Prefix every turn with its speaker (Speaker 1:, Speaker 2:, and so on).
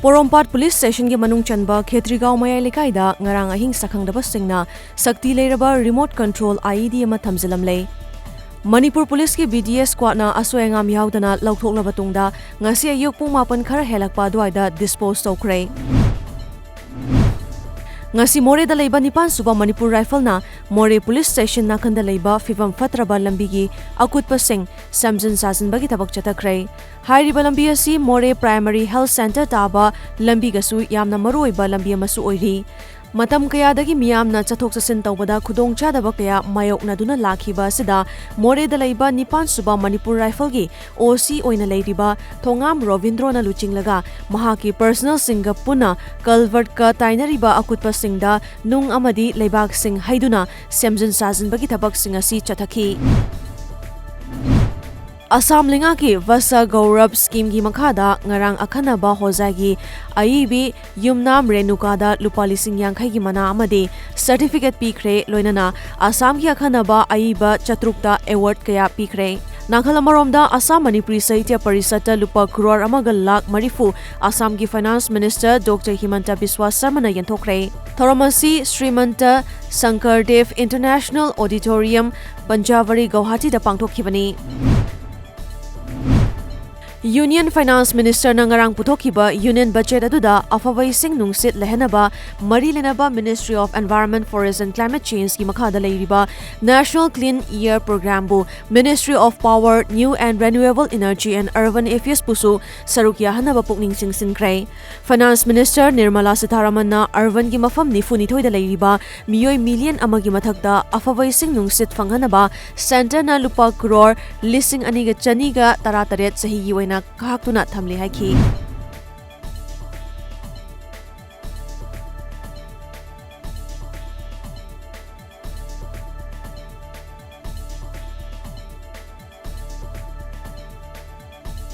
Speaker 1: Porompat Police Station ki manung chanba Khetrigaon Mayai Lekaida ngarang ahing sakhangdaba singna sakti leiraba remote control IED ama thamjilam lei. Manipur Police ki BDS squad na asoengam yaudana lauthokla batungda ngasi ayuk pung 8 khara helakpa duaida dispose tawkre. Ngasi More da leiba nipan suba Manipur Rifle na More Police Station nakanda leiba fibam fatraba lambi gi akutpa sing samjin sasin bagi tabak chatakre. Hairiba lambi asi More Primary Health Center taba lambi gasu yamna maruoiba lambi amasu oiri. Matam kaya dagi miyamna chathok chasin tawbada khudong chadaba kaya mayokna duna lakhiba asida More da leiba nipan suba Manipur Rifle gi OC oina leiriba Thongam Rovindro na luchinglaga mahaki personal singa puna culvert ka tainariba akutpa singda nung amadi leibak sing haiduna semjin sajin bagi thabak sing asi chathaki. Assam linga ki Vasa Gaurav scheme gi makhada ngarang akhanaba hojagi aibi yumnam renukada lupa lising yangkhai gi mana amadi certificate pikre loinana Assam ki akhanaba aiba chatrukta award kaya pikre. Nakalamaromda Assam Manipuri Sahitya Parisata lupa crore amaga lakh marifu Assam ki Finance Minister Dr. Himanta Biswa Sarma na yanthokre. Thoramasi Srimanta Sankardev International Auditorium Panjavari Guwahati da pangthokhibani. Union Finance Minister nangarang puthokiba Union Budget aduda afawai sing nungsit lehenaba mari lenaba Ministry of Environment, Forest and Climate Change ki makhada leiriba National Clean Air Program bu Ministry of Power, New and Renewable Energy and Urban Affairs pusu sarukya hanaba pukning singsinkrai. Finance Minister Nirmala Sitharaman na urban ki mafam nifu-nithoi da leiriba miyoi million amagi mathakta afawai sing nungsit fanghanaba center na lupa crore lising aniga chaniga 18 sahi gi kahak tunat thamli haiki.